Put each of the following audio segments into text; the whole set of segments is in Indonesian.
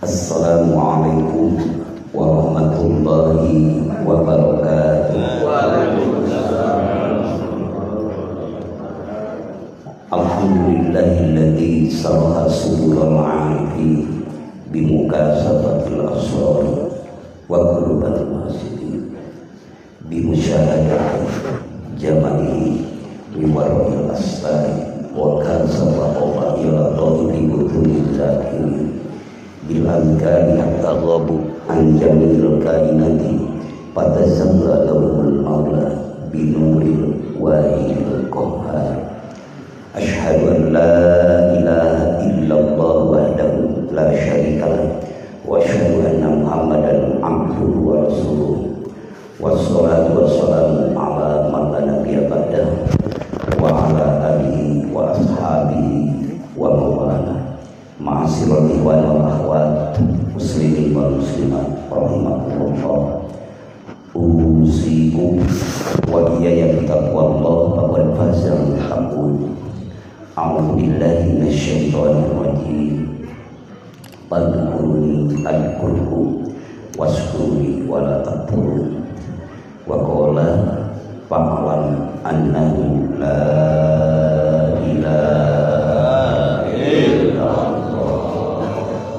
Assalamualaikum warahmatullahi wabarakatuh. Alhamdulillahilladzi saraha sudurul ma'arifi bimukasabatil asrar wa qulubil wasidin bimusyahadati jamalihi liwaril asfari wa kansaba ila dhahiri butulil zakirin bilankani taghabu an jamil kainati pada sallallahu maula binuril wahidil qahhar. Asyhadu an la ilaha illallah wahdahu la syarikalah wa asyhadu anna muhammadan abduhu wa rasuluh. Wassalatu wassalamu ala man la nabiyya ba'dahu wa ala alihi wa ashabihi wa mawala. Ma'asyiral ikhwan wal akhwat muslimin wal muslimat rahimakumullah. Usikum wa iyaya bitaqwallah faqad fazal muttaqun. A'udzu billahi minasyaitonir rajim. Fadhkuruni adkurkum washkuruni wa la takfurun. Wa qala fa'lam annahu la ilaha illallah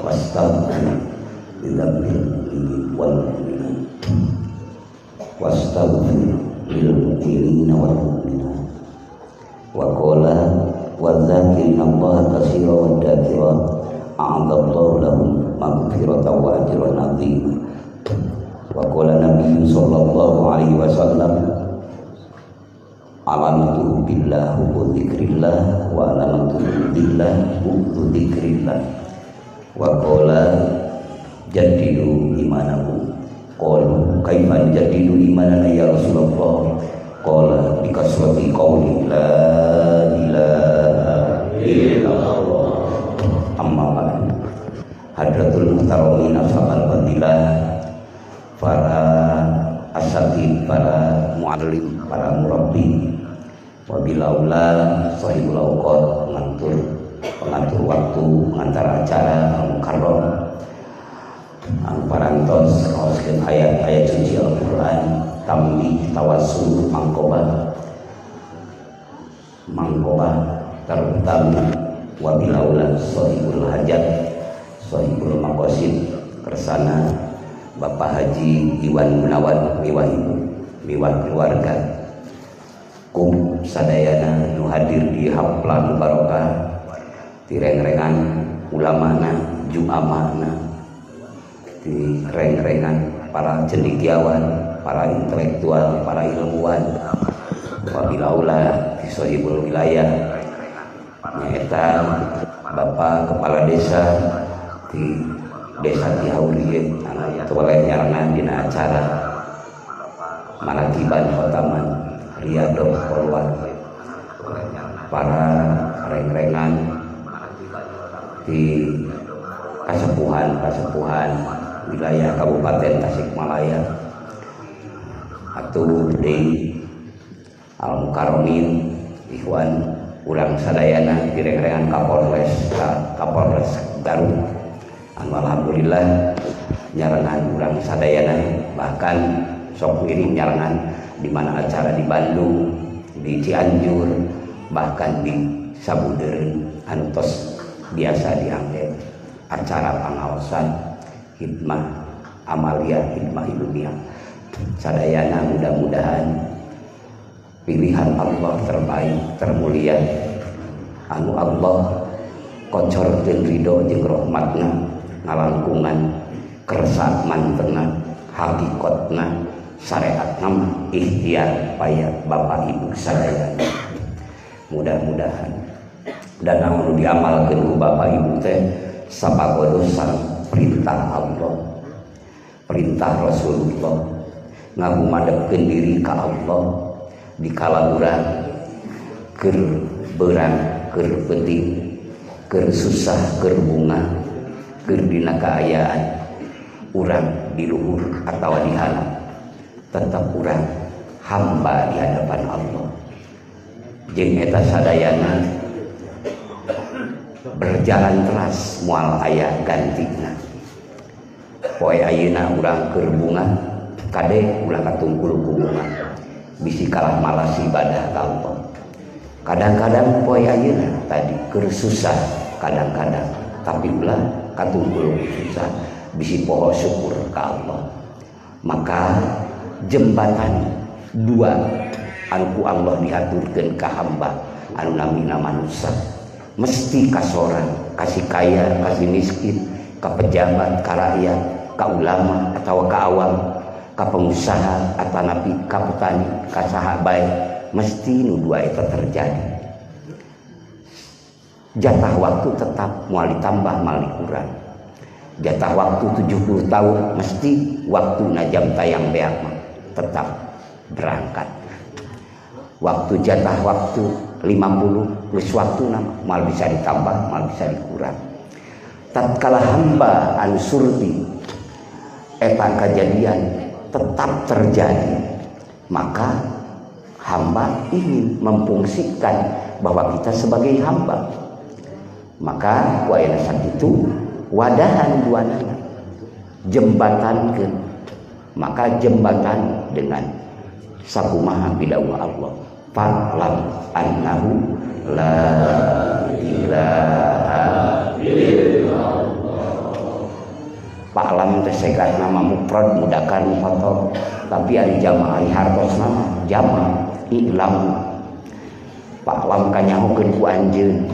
wastaghfir lidzambil wal mu'minin wastaghfir lil mu'minina wal mu'minat. Wa qala wa dzakirina allaha katsiran wa dzakira a'adallahu lahum maghfiratan wa ajran 'azima. Wa qala nabiyyu sallallahu alaihi wasallam alamatu billah wa dzikrillah wa alamatu billah wa dzikrillah. Wa qala jaddidu imanakum. Qalu kaifa jaddidu imanana ya Rasulullah? Qala bi kasrati qawli la ilaha illallah. Amma ba'd. Hadratul muhtaramin ashabal fadilah, para asatid, para muallim, para murabbi, wabilaula sahibul awqat, pengatur waktu, pengantar acara mukarram, parantos kaoskeun ayat-ayat suci Al-Qur'an, tambi tawassul mangkobah terutama wabilaula sahibul hajat, sahibul maqasid kersana Bapak Haji Iwan Gunawan miwah keluarga kum sadayana nu hadir di haflah barokah direng-rengan ulamana juamana direng-rengan para cendekiawan, para intelektual, para ilmuwan, wabillahi fisahibul wilayah nyaeta Bapak Kepala Desa di Desa Cihaurieu anu toleh nyarangan dina acara Manakiban Khotaman Riyadhah Polwan, para reng-rengan di kasepuhan wilayah Kabupaten Tasikmalaya atuh deui Al-Mukarramin ikhwan urang sadayana direng-rengan Kapolres Garut anu alhamdulillah nyarangan urang sadayana, bahkan sok wiring nyarangan di mana acara di Bandung, di Cianjur, bahkan di Sabudeureun anu tos biasa diangge acara pengawasan hikmah amalia hikmah ilmiah sadayana. Mudah-mudahan pilihan Allah terbaik termulia anu Allah kocorkeun ridho jeung rahmatna ngalangkungan kersa mantena hakikatna syariatna ikhtiar paya Bapak Ibu sadayana. Mudah-mudahan dan anu diamalkeun ku Bapak Ibu teh sapagodosan perintah Allah, perintah Rasulullah, ngagumadepkeun diri ka Allah dikala urang keur beurang, keur penting, keur susah, keur bunga, keur dina kaayaan urang di luhur atawa di handap, tetap urang hamba di hadapan Allah. Jeung eta sadayana berjalan teras moal aya gantina. Poe ayeuna urang keur bunga, kade ulah katungkul ku bunga. Bisi kalah malas ibadah ka Allah. Kadang-kadang poe ayeuna tadi keur susah kadang-kadang, tapi ulah katungkul ku susah, bisi poho syukur ka Allah. Maka jembatan dua anu Allah diaturkeun ka hamba anu namina manusia mesti kasoran, kasih kaya, kasih miskin, ka pejabat, ka rakyat, ka ulama atau ka awam, ka pengusaha atau napi ka petani, ka saha bae, mesti nu dua eta terjadi. Jatah waktu tetap moal ditambah moal dikurang. Jatah waktu 70 tahun mesti waktu jam tayang beak tetap berangkat. Waktu jatah waktu 50 plus waktu mal bisa ditambah mal bisa dikurang. Tatkala hamba anu surti eta kejadian tetap terjadi, maka hamba ingin memfungsikan bahwa kita sebagai hamba, maka wayahe sakitu wadahan duanana jembatankeun, maka jembatan dengan sakumaha bidawah Allah. Fa'lam annahu la ilaha illallah. Fa'lam teh segat nama mufrad mudakan mufathal, tapi ari jamaah ari hartosna jama i'lam. Fa'lam kanyahokeun ku anjeun,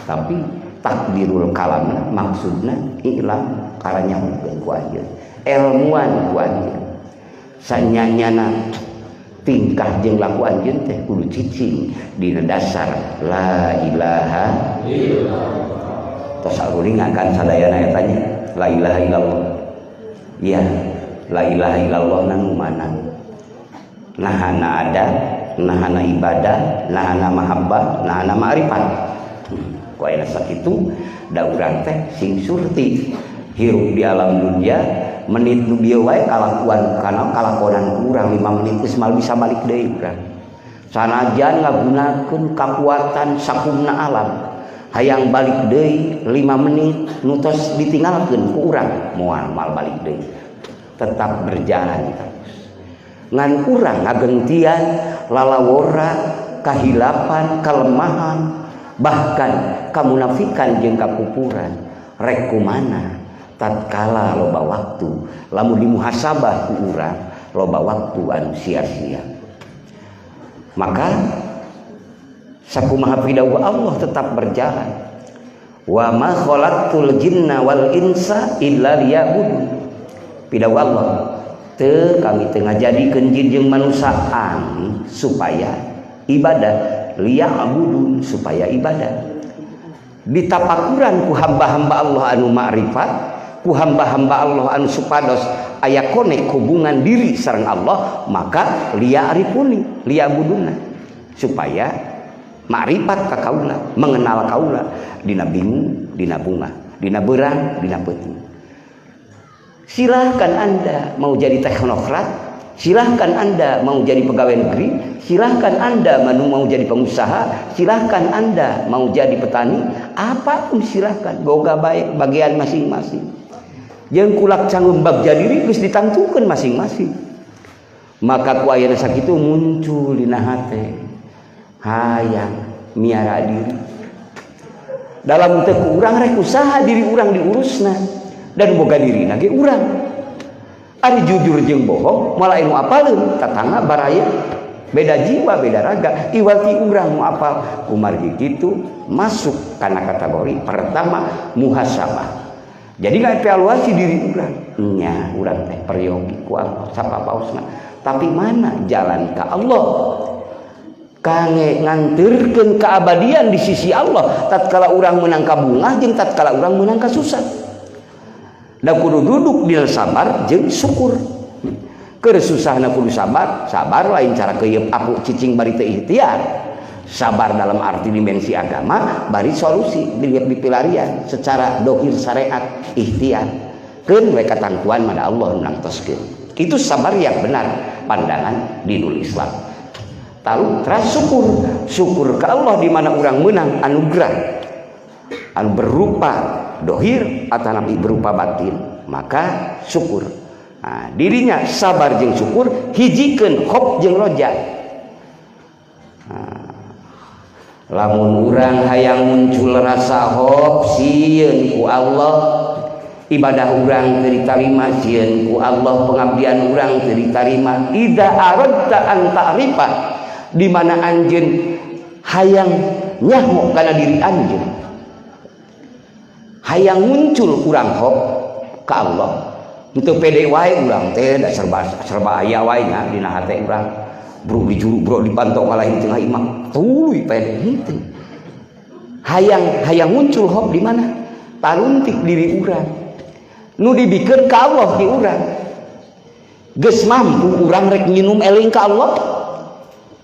tapi takdirul kalamna maksudna i'lam karanyahokeun ku anjeun, ilmuan ku anjeun. Sanyanyana tingkah jeung laku anjeun teh kudu cicing dina dasar la ilaha illallah. Tos aruling akan sadayana eta nya la ilaha illallah. Ya, la ilaha illallah nang mana? Nahana ada, nahana ibadah, nahana mahabbah, nahana ma'rifat. Ku aya sakitu da urang teh sing surti hirup di alam dunia menit nu dieu wae kalakuan kana kalakonan urang 5 menit geus mal bisa balik deui urang. Sanajan ngagunakeun kakuatan sakumna alam, hayang balik deui 5 menit nu tos ditinggalkeun ku urang moal mal balik deui. Tetap berjalan terus. Ngan urang ngagengtian lalawora, kahilapan, kelemahan, bahkan kamunafikan jeung kapupuran. Rek kumanah tatkala loba waktu lamun dimuhasabah ku urang loba waktu anu sia-sia, maka sakumaha pidawuh Allah tetap berjalan. Wa ma khalaqtul jinna wal insa illa liya'budun. Pidawuh Allah, kami tengah jadikan jin jeung manusaan supaya ibadah, liya'budun supaya ibadah. Ditapakuran ku hamba-hamba Allah anu ma'rifat, ku hamba-hamba Allah anu supados aya konek hubungan diri sareng Allah, maka liya'rifuni, liya'buduna supaya ma'rifat ka kaula, mengenal kaula dina bingung, dina bunga, dina berang, dina peuting. Silahkan Anda mau jadi teknokrat, silahkan Anda mau jadi pegawai negeri, silahkan Anda mau jadi pengusaha, silahkan Anda mau jadi petani, apapun silahkan, boga baik bagian masing-masing. Yang kulak canggung bagja diri geus ditantukeun masing-masing. Maka ku ayeuna sakitu muncul dina hate hayang miara diri. Dalam teu urang rek usaha diri urang diurusna dan boga diri lagi urang. Ari jujur jeung bohong malah anu apaleun tatangga baraya, beda jiwa beda raga, iwati urang nu apal. Kumargi kitu masuk kana kategori pertama muhasabah. Jadi nggak evaluasi diri urang, nya urang teh peryogi ku Allah sapapaosna, tapi mana jalan ka Allah kange nganterkeun keabadian di sisi Allah tatkala urang meunang ka bungah jeung tatkala urang meunang ka susah. Da kudu duduk dina sabar jeung syukur. Keur susahna kudu sabar, sabar lain cara keuyeub aku cicing bari teu ikhtiar. Sabar dalam arti dimensi agama bari solusi dipilarian secara dohir syariat ikhtiar. Keun we katantuan mada Allah nangtoskeun. Itu sabar yang benar pandangan dinul Islam. Lalu teras syukur ke Allah di mana urang meunang anugerah anu berupa dohir atau nabi berupa batin, maka syukur. Nah, dirinya sabar jeung syukur hijikeun khof jeung roja. Nah, lamun urang hayang muncul rasa khof sieun ku Allah, ibadah urang teu ditarima sieun ku Allah, pengabdian urang teu ditarima. Idza aradta an ta'rifa, di mana anjeun hayang nyaho kana diri anjeun, hayang muncul urang hop ka Allah, henteu pede wae urang teh da serba aya wae nya dina hate urang, bro dijuru bro dipantau kalahin tengah imam tuluy pede henteu. Hayang muncul hop di mana? Taluntik diri urang nu dibikeun ka Allah di urang. Geus mampu urang rek nginum eling ka Allah,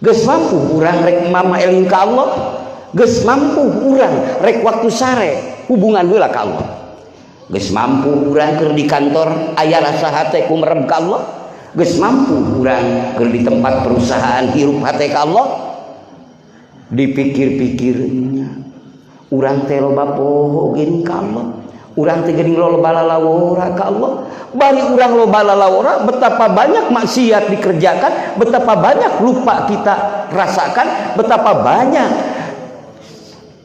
geus mampu urang rek mama eling ka Allah, geus mampu urang rek waktu sare hubungan heula ka Allah, geus mampu urang keur di kantor aya rasa hate kumerem ka Allah, geus mampu urang keur di tempat perusahaan hirup hate ka Allah. Dipikir-pikirnya urang teh loba poho geuning ka Allah, urang teh geuning loba lalawora ka Allah. Bari urang loba lalawora, betapa banyak maksiat dikerjakan, betapa banyak lupa kita rasakan, betapa banyak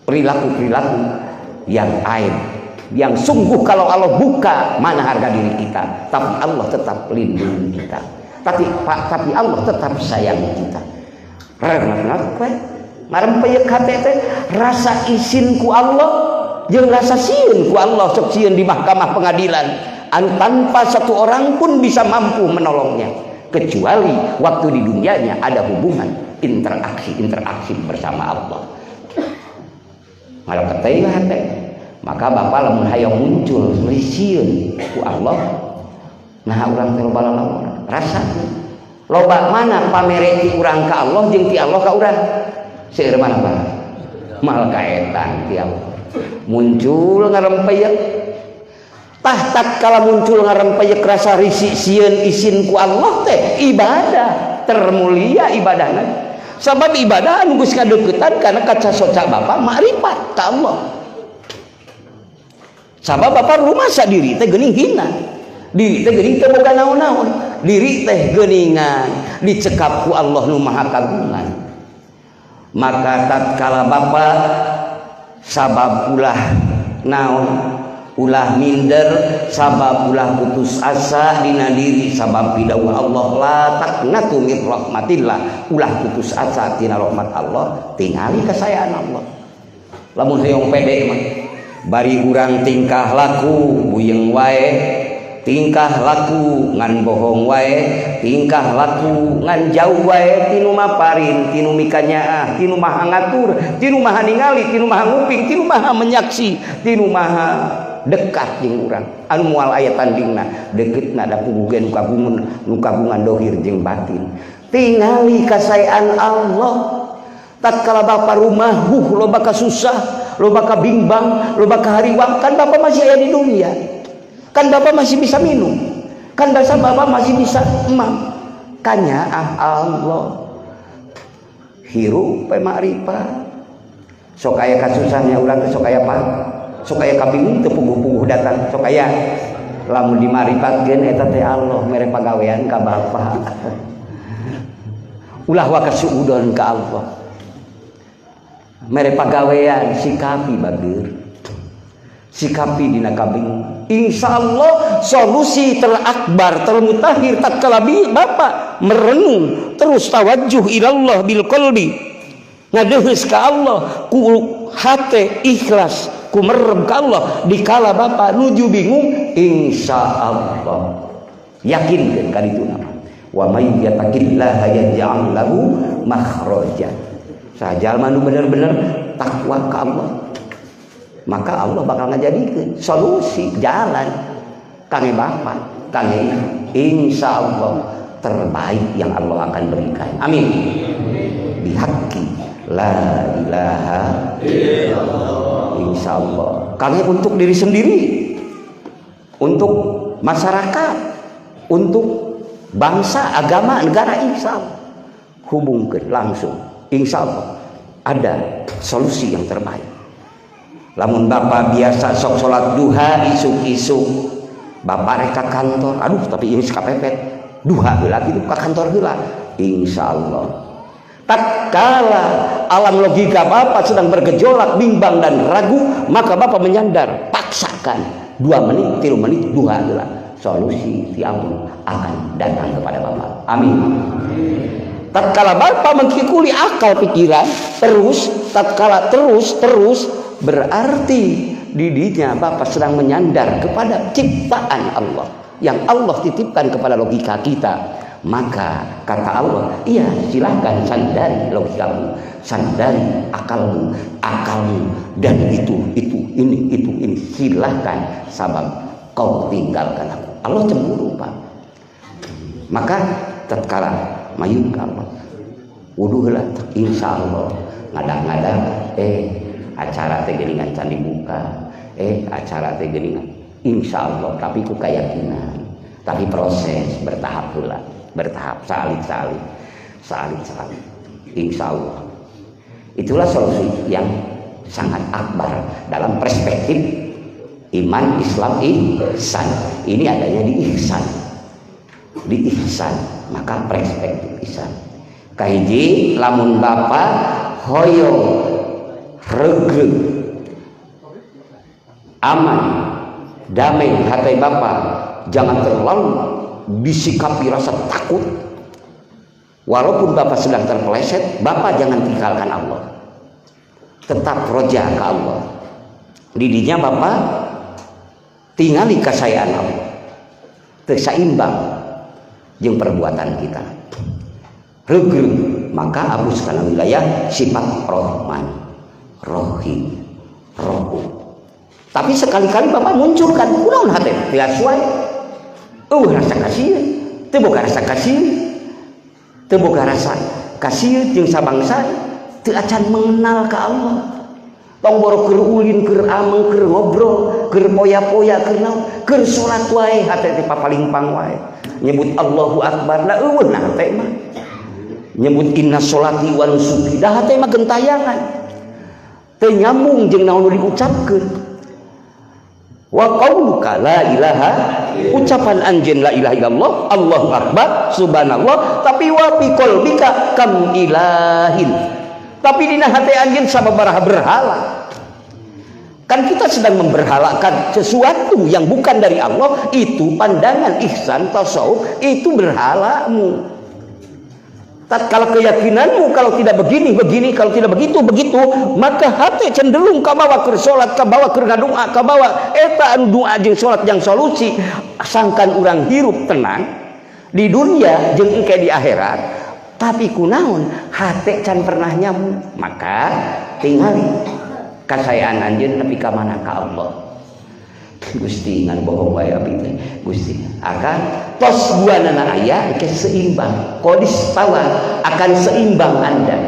perilaku-perilaku yang aib, yang sungguh kalau Allah buka mana harga diri kita, tapi Allah tetap lindungi kita, tapi Allah tetap sayangi kita. Marempeyek hate teh rasa izin ku Allah jeung rasa sieun ku Allah, sok sieun di mahkamah pengadilan anu tanpa satu orang pun bisa mampu menolongnya, kecuali waktu di dunianya ada hubungan interaksi bersama Allah. Malah keteuing hate, maka bapak lamun hayang muncul risieun ku Allah, nah urang teh loba lalawara rasa loba mana pamere ti urang ka Allah jeung ti Allah ka urang seueur mana Pak mal kaetan ti Allah muncul ngarempeyek tah tatkala muncul ngarempeyek rasa risi sieun izin ku Allah teh ibadah termulia ibadahna. Sabab ibadah anu geus kadeuketan kana kaca soca bapak makrifat ka Allah. Sabab bapak rumasa diri teh geuning hina, diri teh geuning teu boga naon-naon, diri teh geuningan dicekap ku Allah nu maha kagungan. Maka tatkala bapak sabab ulah naon, ulah minder, sabab ulah putus asa dina diri, sabab pidawuh Allah la taqnatu min rahmatillah, ulah putus asa tina rahmat Allah, tingali kasayaan Allah. Lamun hayang pede mah bari urang tingkah laku buyeng wae tingkah laku ngan bohong wae, tingkah laku ngan jauh wae tinu maparin, tinu mikanyaah, tinu maha ngatur, tinu maha ningali, tinu maha nguping, tinu maha menyaksi, tinu maha dekat jeung urang. Anu moal aya tandingna, deketna da pugugen nu kagungan dohir jeung batin. Tingali kasayaan Allah. Tatkala Bapak rumah, loba kasusah, loba kabimbang, loba kahariwang, kan Bapak masih ada di dunia. Kan Bapak masih bisa minum, kan Bapak masih bisa emam. Kanya Allah hirup pe makrifat. Sok aya kasusahnya urang teh sok aya apa? Sok aya kabingung teu puguh-puguh datang, sok aya lamun dimaripatkeun eta teh Allah mere pagawean ka Bapak. Ulah wa kasuudon ka Allah. Mere pagawean sikapi bageur. Sikapi dina kabingung. Insyaallah solusi terakbar termutahir tatkala Bapak merenung terus tawajjuh ilallah bil qalbi ngadeheus ka Allah ku hate ikhlas ku merem ka Allah dikala Bapak nuju bingung insyaallah yakinkeun ka ditu nama wa may yattaqillaha yaj'al lahu makhraja sajalma nu bener-bener takwa ka Allah maka Allah bakal ngajadikeun solusi jalan kangge Bapak kangge insyaallah terbaik yang Allah akan berikan amin bihaqqi la ilaha illallah insyaallah kangge untuk diri sendiri untuk masyarakat untuk bangsa agama negara insyaallah hubungkeun langsung insyaallah ada solusi yang terbaik. Lamun Bapak biasa sok sholat duha isuk-isuk Bapak rek ka kantor aduh tapi ini kapepet duha heula kitu ka kantor heula insyaallah tatkala alam logika Bapak sedang bergejolak bimbang dan ragu maka Bapak menyandar paksakan 2 menit 3 menit duha heula solusi ti Allah akan datang kepada Bapak amin. Tatkala Bapak mengkikuli akal pikiran terus tatkala terus berarti didinya Bapak sedang menyandar kepada ciptaan Allah yang Allah titipkan kepada logika kita maka kata Allah iya silahkan sandari logikamu sandari akalmu dan itu ini silahkan sabab kau tinggalkan aku Allah cemburu Pak maka tatkala mayun ka Allah wudu heula insyaallah ngadang-ngadang acara teh geuningan can dibuka acara teh geuningan insyaallah tapi ku keyakinan tapi proses bertahap heula bertahap salit insyaallah itulah solusi yang sangat akbar dalam perspektif iman Islam ihsan ini adanya di ihsan maka perspektif ihsan kahiji lamun Bapak hoyong regeg aman damai hati Bapak jangan terlalu disikapi rasa takut walaupun Bapak sedang terpeleset Bapak jangan tinggalkan Allah tetap roja ke Allah didinya Bapak tingali kasayaan Allah terseimbang jeung perbuatan kita regeg maka hapuskan wilayah sifat Rahman Rohim Rohu tapi sekali-kali Bapak munculkan kunaon hate tias wae rasa kasih teu boga rasa kasih jeung sabangsa teu acan mengenal ka Allah tong boro keur ulin keur ameng keur ngobrol keur poya-poya keur naon keur salat wae hate teh papalimpang wae nyebut Allahu Akbar da eueun hate mah nyebut inna sholati wa nusuki da hate mah gentayangan teu nyambung jeung naon diucapkeun wa qauluka la ilaha ucapan anjeun la ilaha illallah Allahu akbar subhanallah tapi wa fi qalbika kam ilahin tapi dina hate anjeun sababaraha berhala kan kita sedang memberhalakan sesuatu yang bukan dari Allah itu pandangan ihsan tasawuf itu berhalamu Tatkala keyakinanmu kalau tidak begini, kalau tidak begitu, maka hati cenderung ka bawa ke salat, ka bawa ke ngadoa, ka bawa eta anu doa jeung salat yang solusi. Sangkan urang hirup tenang di dunia jeung engke di akhirat, tapi kunaon hati can pernah nyamu, maka tingali kasayaan anjeun nepi ka mana ka Allah. Gusti ngan bohong wae abdi teh Gusti akan tos buanana aya ke seimbang kodis tawa akan seimbang Anda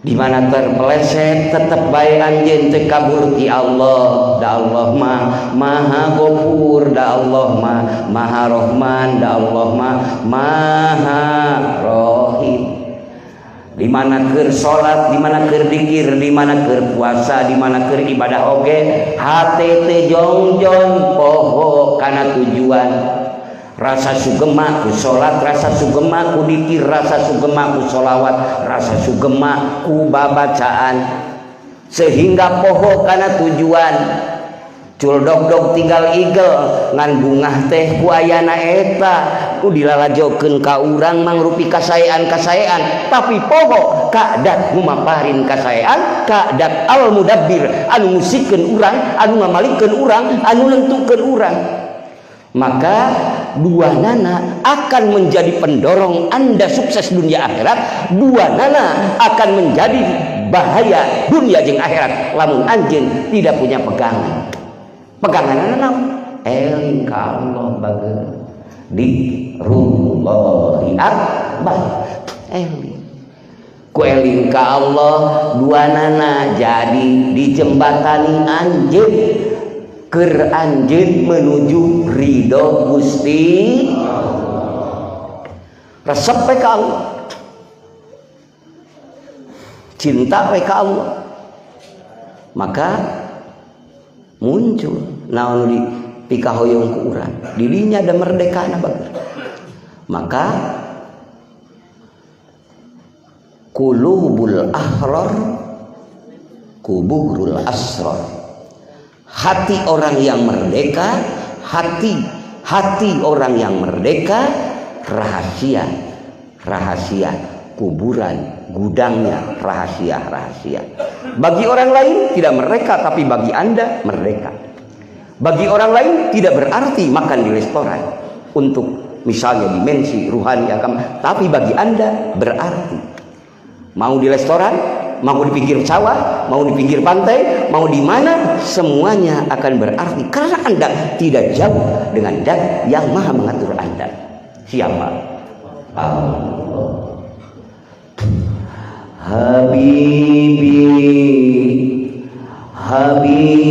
di mana terpeleset tetap bae anjeun teu kabur ti Allah. Da Allah mah Maha Ghafur, da Allah mah Maha Rahman, da Allah mah Maha Rahim. Di mana keur salat, di mana keur zikir, di mana keur puasa, di mana keur ibadah oge, hate teh jongjon poho kana tujuan. Rasa sugema ku salat, rasa sugema ku zikir, rasa sugema ku sholawat, rasa sugema ku babacaan, sehingga poho kana tujuan. Culdog-dog tinggal igel ngan bungah teh ku ayana eta ku dilalajokeun ka urang mangrupi kasayaan tapi poho kadat ngumaparin kasayaan kadat al mudabbir anu musikeun urang anu ngamalikeun urang anu nentukeun urang. Maka dua nana akan menjadi pendorong Anda sukses dunia akhirat, dua nana akan menjadi bahaya dunia jeung akhirat lamun anjeun tidak punya pegangan. Pegangan naon? Eling ka Allah bageun. Dikrullahi akbar. Eling. Ku eling ka Allah duanana jadi dijembatani anjeun keur anjeun menuju ridho Gusti resep we ka Allah. Cinta we ka Allah. Maka muncul naon di pikahoyong ku urang dirinya ada merdekana bager. Maka qulubul ahrar kuburul asrar, hati orang yang merdeka, hati orang yang merdeka rahasia kuburan gudangnya rahasia. Bagi orang lain tidak mereka, tapi bagi Anda merdeka. Bagi orang lain tidak berarti makan di restoran untuk misalnya dimensi ruhani agama, tapi bagi Anda berarti. Mau di restoran, mau di pinggir sawah, mau di pinggir pantai, mau di mana, semuanya akan berarti karena Anda tidak jauh dengan Dat yang Maha mengatur Anda. Siapa? Allah. Habibi Allah,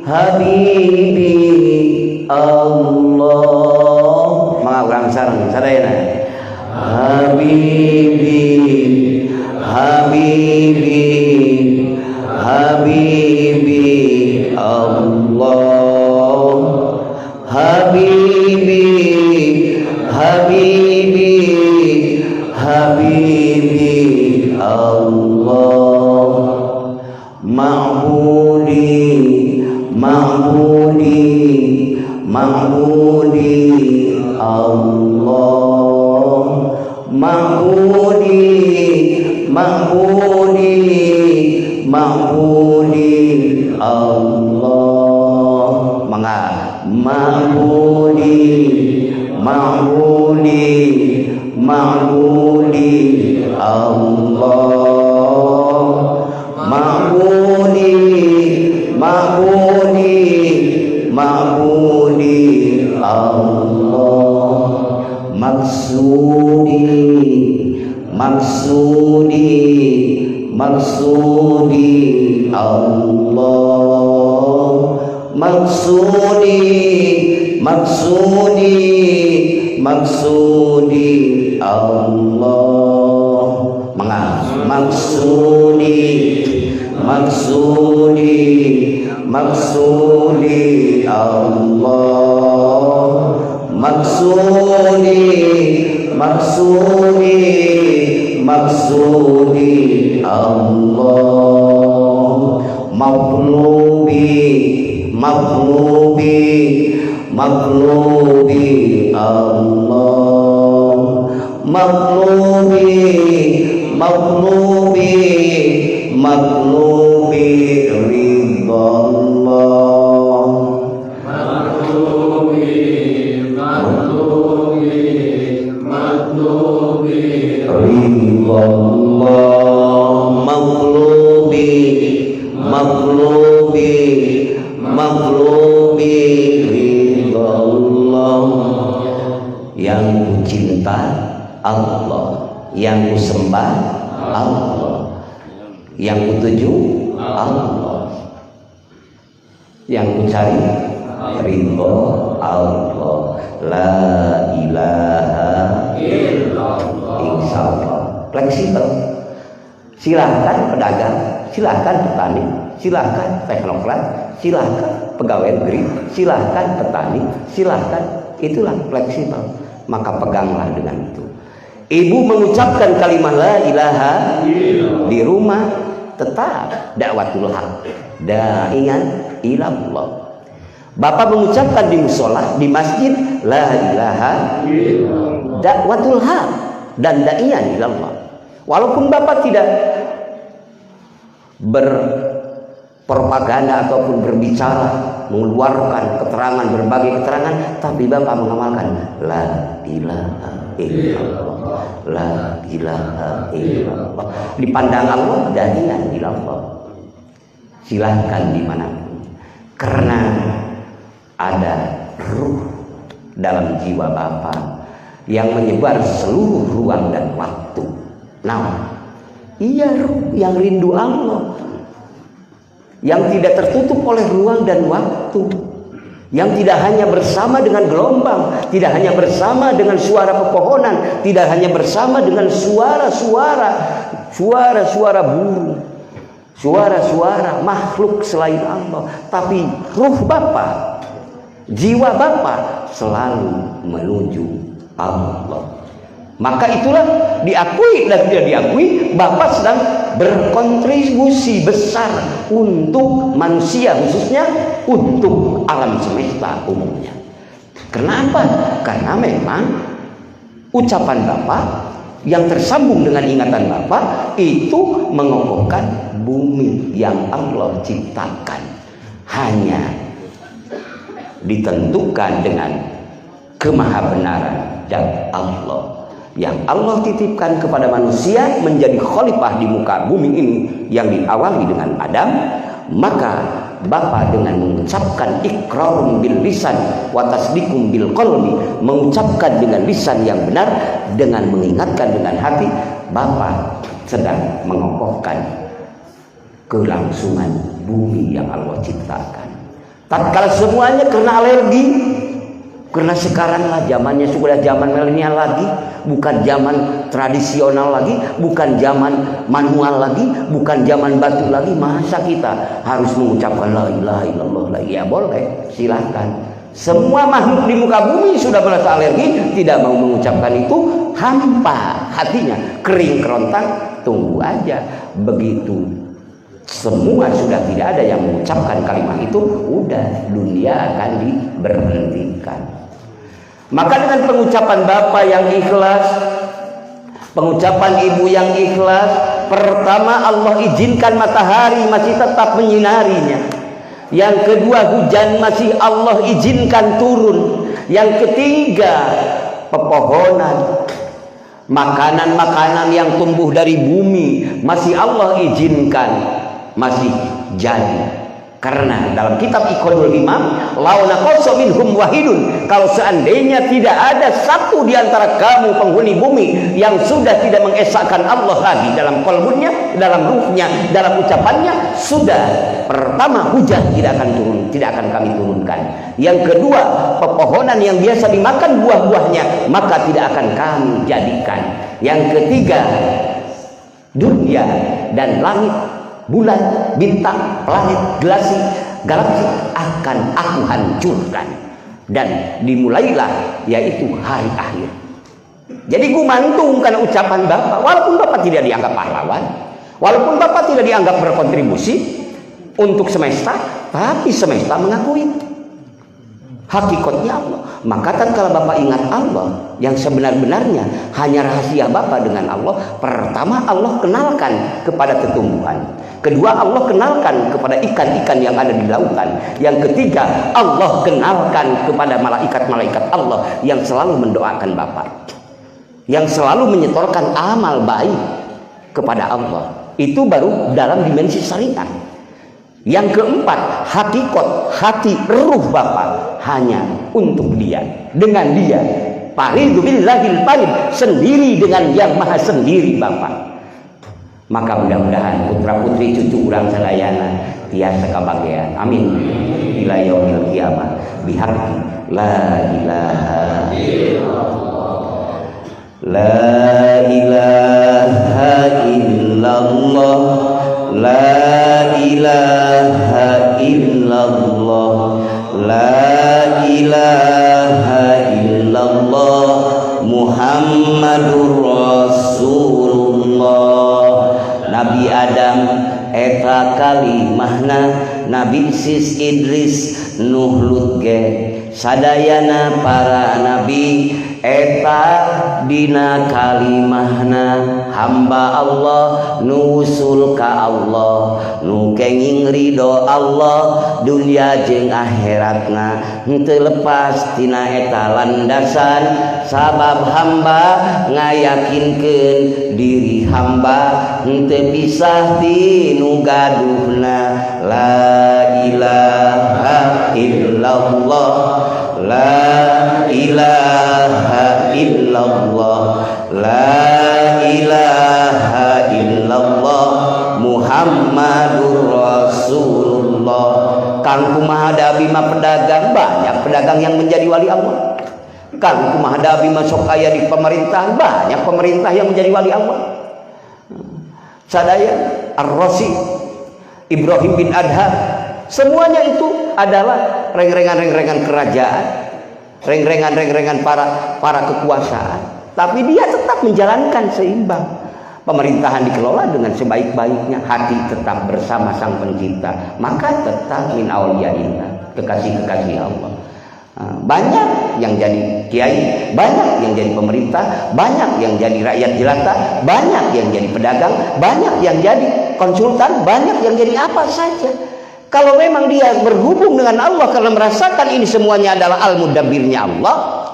Habibi Allah. Mga urang sareng sadayana. Habibi Allah, Habibi Allah, Ma'budi Allah, Ma'budi Allah. Mangga Ma'budi Allah, Ma'budi Allah. Maksudi Allah, maksudi Allah. Maksudi Allah, maksudi maksudi Allah, maghlubi Allah, maghlubi ridallah, maghlubi ridallah. Yang ku cinta Allah, yang ku sembah Allah, yang ku tuju Allah, yang ku cari ridho Allah. La ilaha illallah. Insyaallah fleksibel. Silahkan pedagang, silahkan petani, silahkan teknokrat, silahkan pegawai negeri, silahkan petani, silahkan. Itulah fleksibel. Maka peganglah dengan itu. Ibu mengucapkan kalimat la ilaha di rumah, tetap dakwatul haq, da'iyan ilallah. Bapak mengucapkan di musola, di masjid, la ilaha dakwatul haq dan da'iyan ilallah. Walaupun Bapak tidak berpropaganda ataupun berbicara, mengeluarkan keterangan, berbagai keterangan, tapi Bapak mengamalkan la ilaha illallah, la ilaha illallah. Dipandang Allah da'iyan ilallah. Silahkan dimanapun, karena ada ruh dalam jiwa Bapak yang menyebar seluruh ruang dan waktu. Nah, iya, ruh yang rindu Allah, yang tidak tertutup oleh ruang dan waktu, yang tidak hanya bersama dengan gelombang, tidak hanya bersama dengan suara pepohonan, tidak hanya bersama dengan suara-suara burung, suara-suara makhluk selain Allah, tapi ruh Bapak, jiwa Bapak selalu menuju Allah. Maka itulah diakui dan tidak diakui, Bapak sedang berkontribusi besar untuk manusia, khususnya untuk alam semesta umumnya. Kenapa? Karena memang ucapan Bapak yang tersambung dengan ingatan Bapak itu mengokohkan bumi yang Allah ciptakan. Hanya ditentukan dengan kemahabenaran dan Allah yang Allah titipkan kepada manusia menjadi khalifah di muka bumi ini yang diawali dengan Adam. Maka Bapak dengan mengucapkan iqrarum bil lisan wa tasdiqum bil qalbi, mengucapkan dengan lisan yang benar, dengan mengingatkan dengan hati, Bapak sedang mengokohkan kelangsungan bumi yang Allah ciptakan. Tatkala semuanya kena alergi, karena sekarang lah zamannya sudah zaman milenial lagi, bukan zaman tradisional lagi, bukan zaman manual lagi, bukan zaman batu lagi. Masa kita harus mengucapkan la ilaha illallah lagi? Ya boleh, silahkan. Semua makhluk di muka bumi sudah merasa alergi, tidak mau mengucapkan itu, hampa hatinya, kering kerontang. Tunggu aja, begitu semua sudah tidak ada yang mengucapkan kalimat itu, udah dunia akan diberhentikan. Maka dengan pengucapan Bapak yang ikhlas, pengucapan Ibu yang ikhlas, pertama Allah izinkan matahari masih tetap menyinarinya. Yang kedua, hujan masih Allah izinkan turun. Yang ketiga, pepohonan, makanan-makanan yang tumbuh dari bumi masih Allah izinkan, masih jadi. Karena dalam kitab Iqadul Imam, launa qasa minhum wahidun, kalau seandainya tidak ada satu di antara kamu penghuni bumi yang sudah tidak mengesahkan Allah lagi dalam qalbunya, dalam ruhnya, dalam ucapannya, sudah pertama hujan tidak akan turun, tidak akan kami turunkan. Yang kedua, pepohonan yang biasa dimakan buah-buahnya maka tidak akan kami jadikan. Yang ketiga, dunia dan langit, bulan, bintang, planet, galaksi akan aku hancurkan. Dan dimulailah yaitu hari akhir. Jadi gumantung karena ucapan Bapak, walaupun Bapak tidak dianggap pahlawan, walaupun Bapak tidak dianggap berkontribusi untuk semesta, tapi semesta mengakui hakikatnya Allah. Maka tatkala Bapak ingat Allah yang sebenar-benarnya hanya rahasia Bapak dengan Allah, pertama Allah kenalkan kepada tumbuhan, kedua Allah kenalkan kepada ikan-ikan yang ada di lautan, yang ketiga Allah kenalkan kepada malaikat-malaikat Allah yang selalu mendoakan Bapak, yang selalu menyetorkan amal baik kepada Allah. Itu baru dalam dimensi syariat. Yang keempat, hakikat hati ruh Bapak hanya untuk Dia, dengan Dia. Faridu billahil farid, sendiri dengan yang maha sendiri Bapak. Maka mudah-mudahan putra putri cucu urang sadayana tiasa kabagian. Amin. Ila yaumil qiyamah bihaqqi la ilaha illallah. La ilaha illallah, la ilaha illallah, la ilaha illallah, Muhammadur Rasulullah. Nabi Adam eta kalimahna, Nabi Sis Idris Nuh Lut ge sadayana para nabi eta dina kalimahna hamba Allah nusul ka Allah, nu kenging ridho Allah dunia jeung akhiratna, henteu lepas tina eta landasan sabab hamba ngayakinkeun diri hamba henteu pisah tinu gaduhna. La ilaha illallah, la ilaha illallah, la ilaha illallah, Muhammadur Rasulullah. Kang kumaha da abdi mah pedagang, banyak pedagang yang menjadi wali Allah. Kang kumaha da abdi mah sok aya di pemerintahan, banyak pemerintah yang menjadi wali Allah. Sadaya Ar-Rasyid, Ibrahim bin Adham, semuanya itu adalah reng-rengan kerajaan, reng-rengan para kekuasaan, tapi dia tetap menjalankan seimbang. Pemerintahan dikelola dengan sebaik-baiknya, hati tetap bersama Sang Pencipta, maka tetap min auliyaillah, kekasih-kekasih Allah. Banyak yang jadi kiai, banyak yang jadi pemerintah, banyak yang jadi rakyat jelata, banyak yang jadi pedagang, banyak yang jadi konsultan, banyak yang jadi apa saja. Kalau memang dia berhubung dengan Allah karena merasakan ini semuanya adalah al-mudabbirnya Allah,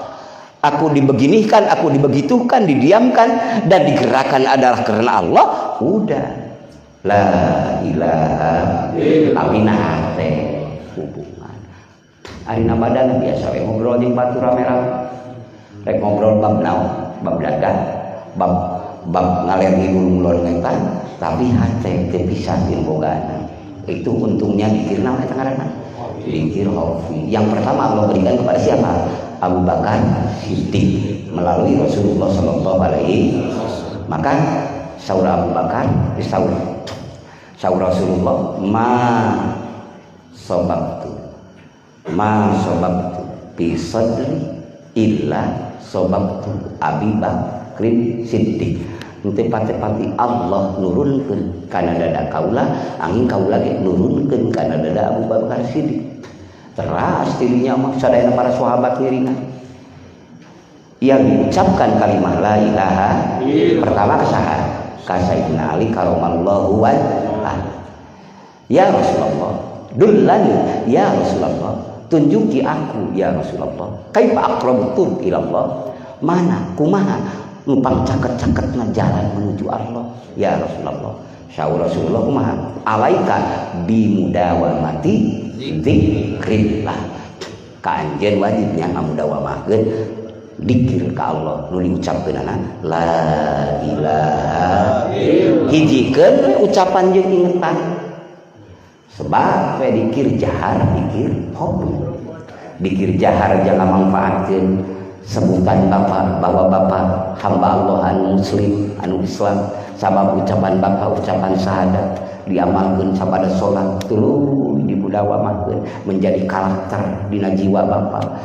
aku dibeginikan, aku dibegitukan, didiamkan dan digerakkan adalah karena Allah, udah la ilaha illallah. Arina badan biasa we ngobrol jeung batu rame-rame. Rek ngobrol bab naon? Bab dagang, bab ngaler ngidul mulon ngetan, tapi hate teu bisa dilbogana. Itu untungnya dikir naon eta ngaranna? Dikir hofi. Yang pertama Allah berikan kepada siapa? Abu Bakar Siddiq melalui Rasulullah sallallahu alaihi wasallam. Maka saur Abu Bakar saur Rasulullah ma sobabtu fi sadri illa sobabtu Abi Bakrin Siddiq. Henteu pati-pati Allah nurunkeun kana dada kaula, angin kaula ge nurunkeun kana dada Abu Bakar Siddiq. Teras dirinya mah sadayana para sahabat ngiringan. Yang diucapkan kalimat la ilaha pertama kesahan ka Sayyidina Ali karamallahu wajhahu. Ya Rasulullah, dullani ya Rasulullah, tunjuki aku ya Rasulullah, kaifa aqrabtu ila Allah, mana kumaha numpang caket-caketna jalan menuju Allah ya Rasulullah. Saur Rasulullah kumaha? Alaika bimudawamati dzikrillah. Ka anjeun wajibnya ngamudawamakeun dzikir ka Allah nu diucapkeunana la ilaha illallah. Hijikeun ucapan jeung ingetan. Sebab dikir jahar, dikir hobi. Dikir jahar jangan manfaatkan sebutan Bapak bahwa Bapak hamba Allah anu muslim, anu Islam. Sabab ucapan Bapak ucapan syahadat diamalkeun sabada salat tuluy dibudawamakeun menjadi karakter dina jiwa Bapak.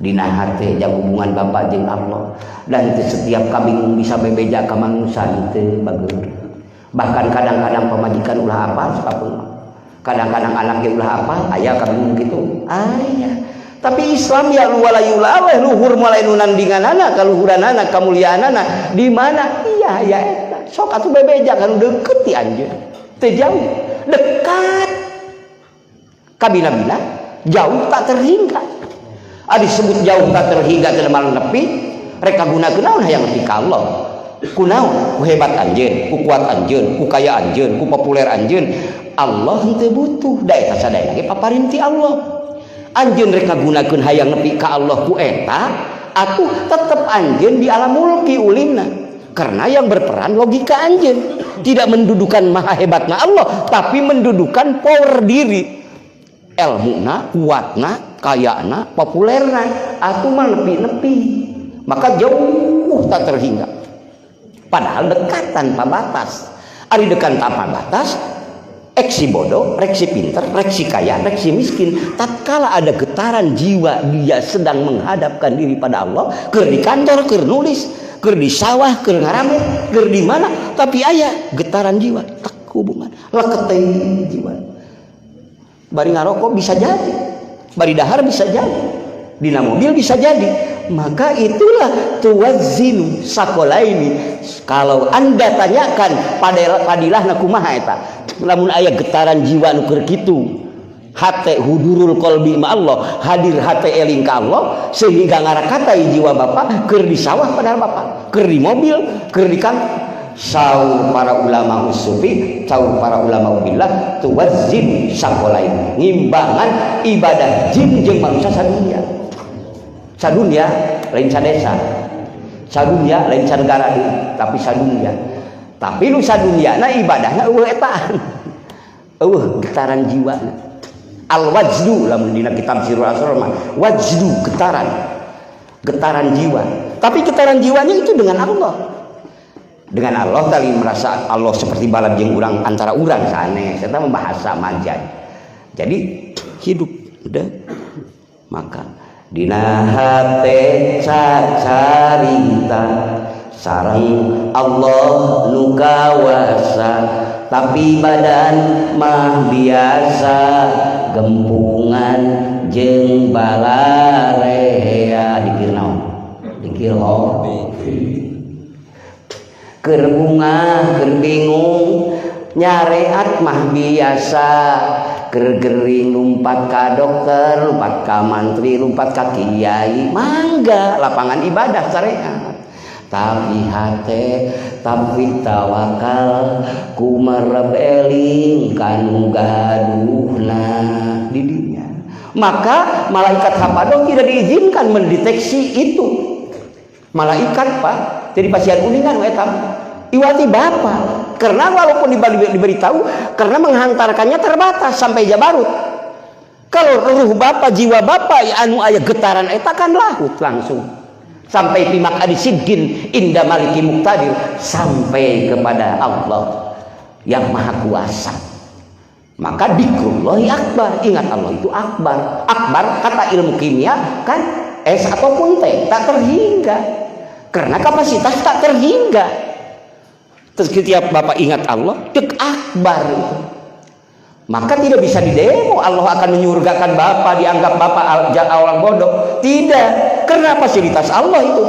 dina hate jeung hubungan bapa jeung Allah, dan setiap kabingung bisa bebeja ka manusia teu bagus. Bahkan kadang-kadang pamajikan ulah apa sapapeung, kadang-kadang anaknya ulah apa aya kabingung kitu aya. Tapi Islam ya walayulaweh luhur mulai nunandinganana kaluhuranana kamuliaanana di mana iya ya eta sok atuh bebeja kan deket ti anjeun teu jauh dekat kabina-bina jauh tak terhingga. Disebut jauh tak terhingga teu mal nepi rek kagunakeun naon hayang nepi ka Allah. Kunaon? Ku hebat anjeun, ku kuat anjeun, ku kaya anjeun, ku populer anjeun. Allah teu butuh da eta sadaya ge paparin ti Allah. Anjeun rek kagunakeun hayang nepi ka Allah ku eta atuh tetep anjeun di alam mulki ulimna. Karena yang berperan logika anjeun, tidak mendudukan maha hebatna Allah, tapi mendudukan power diri. Ilmuna, kuatna, kayana, populerna, atuh mah nepi-nepi. Maka jauh tak terhingga. Padahal dekat tanpa batas. Ari dekat tanpa batas, eksi bodoh, reksi pinter, reksi kaya, reksi miskin. Tatkala ada getaran jiwa dia sedang menghadapkan diri pada Allah, keur di kantor, keur nulis, keur di sawah, keur ngaramet, keur di mana, tapi aya getaran jiwa, tak hubungan, leketeng jiwa. Bari ngarokok bisa jadi, bari dahar bisa jadi, dina mobil bisa jadi. Maka itulah tuwazinu sakolaini. Kalau anda tanyakan padilahna kumaha eta, lamun aya getaran jiwa nu keur kitu, hate hudurul qalbi ma Allah, hadir hate eling ka Allah sehingga ngarakatai jiwa bapak keur di sawah padahal bapak, keur di mobil, keur di kantor. Saur para ulama usufi, saur para ulama billah tuwazin sakolain, ngimbangan ibadah jin jeung manusia sadunya. Sadunya lain sadesa, sadunya lain sanegara tapi sadunya. Tapi nu sadunyana ibadahna eueuh etaan, eueuh getaran jiwana. Al wajdu lamun dina kitab Sirul Asrar mah wajdu getaran jiwa. Tapi getaran jiwanya itu dengan Allah. Dengan Allah tadi merasa Allah seperti balad jeung urang antara urang sanes, eta membahasa majaz. Jadi hidup udah maka dina hate carita sareng Allah nu kawasa, tapi badan mah biasa gempungan jeung balarea. Dikir naon? Dikir hobi. Keur bungah, keur bingung, nyareat mah biasa, keur gering lumpat ka dokter, lumpat ka mantri, lumpat ka kiai, mangga lapangan ibadah syariat. Tapi hate, tapi tawakal, kumarep eling kanu gaduhna di dinya. Maka malaikat hafadoh tidak diizinkan mendeteksi itu. Malaikat Pak, jadi pasien uningan wetam iwati bapak, karena walaupun diberitahu, karena menghantarkannya terbatas sampai Jabarut. Kalau ruh bapak, jiwa bapak ya anu aya getaran eta kan lahut langsung sampai pimak adisidgin inda maliki muqtadir, sampai kepada Allah yang maha kuasa. Maka dikrullahi akbar, ingat Allah itu akbar. Akbar kata ilmu kimia kan S ataupun T, tak terhingga. Karena kapasitas tak terhingga. Terus setiap bapak ingat Allah, dek akbar itu. Maka tidak bisa didemo Allah akan menyurgakan bapak, dianggap bapak orang bodoh. Tidak, karena fasilitas Allah itu.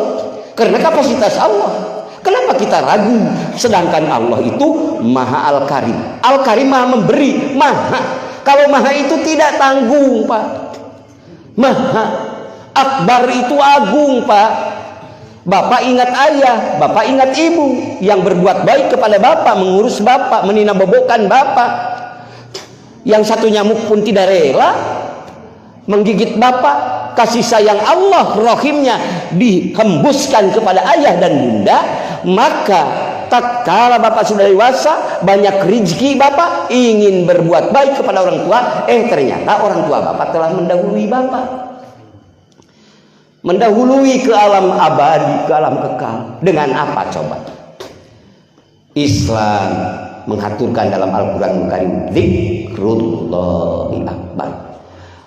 Karena kapasitas Allah. Kenapa kita ragu? Sedangkan Allah itu Maha Al-Karim. Al-Karim Maha memberi, Maha. Kalau Maha itu tidak tanggung, Pak. Maha. Akbar itu agung, Pak. Bapak ingat ayah, bapak ingat ibu yang berbuat baik kepada bapak, mengurus bapak, menina bobokan bapak. Yang satu nyamuk pun tidak rela menggigit bapak. Kasih sayang Allah rohimnya dihembuskan kepada ayah dan bunda. Maka tatkala bapak sudah dewasa, banyak rezeki bapak, ingin berbuat baik kepada orang tua, ternyata orang tua bapak telah mendahului bapak, mendahului ke alam abadi, ke alam kekal. Dengan apa coba? Islam mengaturkan dalam Al-Quran Karim, dzikrullahi akbar.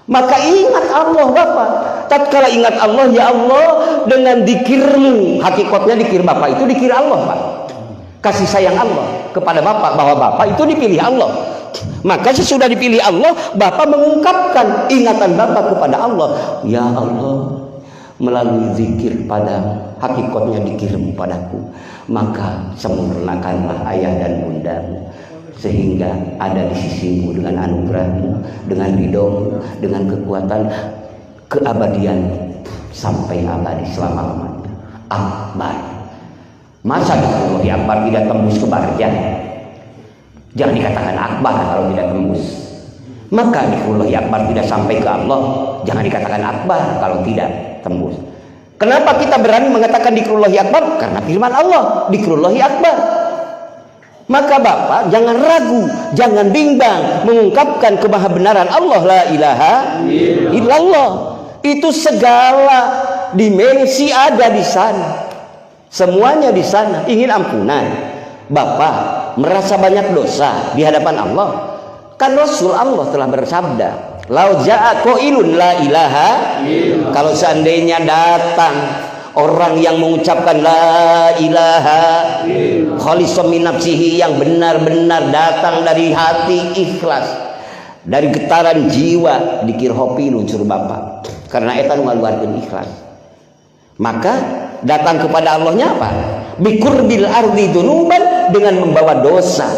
Maka ingat Allah Bapak. Tatkala ingat Allah, ya Allah, dengan dikirmu, hakikatnya dikir Bapak itu dikir Allah Pak. Kasih sayang Allah kepada Bapak, bahwa Bapak itu dipilih Allah. Maka sesudah dipilih Allah, Bapak mengungkapkan ingatan Bapak kepada Allah. Ya Allah, melalui zikir pada hakikatnya dikirmu padaku, maka sempurnakanlah ayah dan bundamu, sehingga ada di sisimu dengan anugerahmu, dengan ridhomu, dengan kekuatan keabadian sampai abadi selama-lamanya. Akbar. Masa dikatakan akbar tidak tembus ke barjah? Jangan dikatakan akbar kalau tidak tembus. Maka dikrullahi akbar tidak sampai ke Allah, jangan dikatakan akbar kalau tidak tembus. Kenapa kita berani mengatakan dikrullahi akbar? Karena firman Allah, dikrullahi akbar. Maka Bapak jangan ragu, jangan bimbang mengungkapkan kemahabenaran Allah, la ilaha illallah. Itu segala dimensi ada di sana. Semuanya di sana. Ingin ampunan, Bapak merasa banyak dosa di hadapan Allah. Kan Rasul Allah telah bersabda, lau ja'a qailun la ilaha, kalau seandainya datang orang yang mengucapkan la ilaha khalisam min nafsihi, yang benar-benar datang dari hati ikhlas, dari getaran jiwa, dikir hopi lucur Bapak, karena eta ngaluarkeun ikhlas. Maka datang kepada Allahnya apa? Bikurbil ardi dunuban, dengan membawa dosa.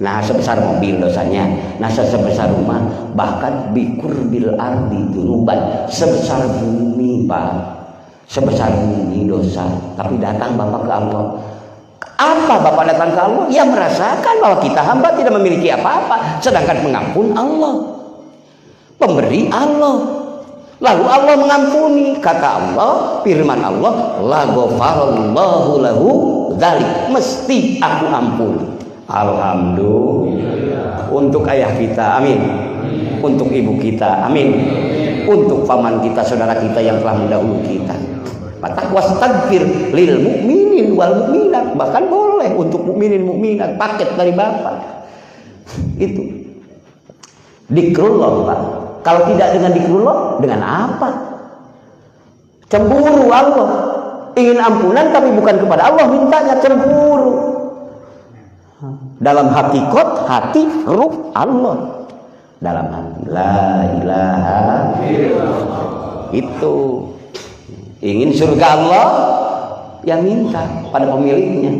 Nah, sebesar mobil dosanya, nah sebesar rumah, bahkan bikurbil ardi dunuban, sebesar bumi Pak, sebesar bumi dosa. Tapi datang Bapak ke Allah. Apa Bapak datang ke Allah? Ya merasakan bahwa kita hamba tidak memiliki apa-apa, sedangkan pengampun Allah, pemberi Allah. Lalu Allah mengampuni. Kata Allah, firman Allah, la ghafarallahu lahu dzalik, mesti aku ampuni. Alhamdulillah. Untuk ayah kita, amin. Untuk ibu kita, amin. Untuk paman kita, saudara kita yang telah mendahului kita. Wastaghfir lil mu'minin wal mu'minat, bahkan boleh untuk mukminin mukminat, paket dari Bapak. Itu dikrullah Pak. Kalau tidak dengan dikrullah, dengan apa? Cemburu Allah. Ingin ampunan tapi bukan kepada Allah mintanya, cemburu. Dalam hakikat hati ruh Allah, dalam hati la ilaha illallah. Itu ingin surga Allah, yang minta pada pemiliknya.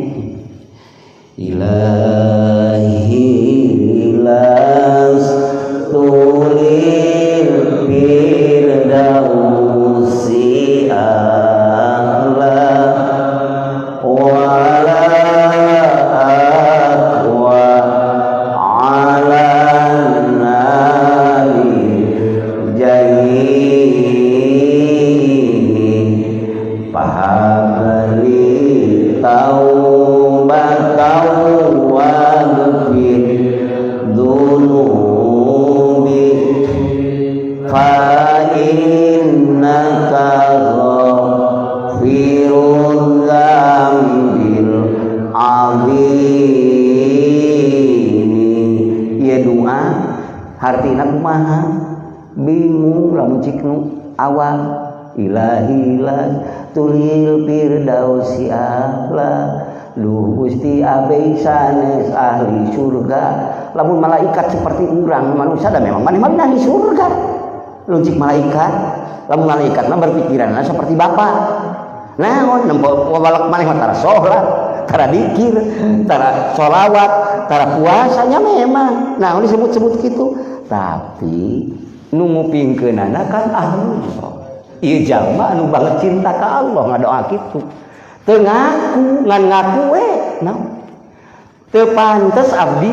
Ilahi ilas tulil firdausi a'la wala aqwa ala nari jahim pahabali taubatau wa ghfir dunubi fa innaka ghafirul dzambil azim. Ieu doa hartina kumaha? Bingung lamun ciknu awal. Ilahi tulil firdausi a'la, duh Gusti abdi sanes ahli surga. Lamun malaikat seperti urang manusia da memang maneh-maneh ahli surga. Luncik malaikat, lamun malaikat mah berpikiranna seperti Bapa. Naon nempo walak maneh mah tara salat, tara dikir, tara sholawat, tara puasanya memang. Nah, disebut-sebut gitu. Tapi nu ngupingkeunana kan Allah. Ieu jalma anu banget cinta ka Allah ngadoa kitu. Teu ngaku, ngan ngaku we, naon? Teu pantes abdi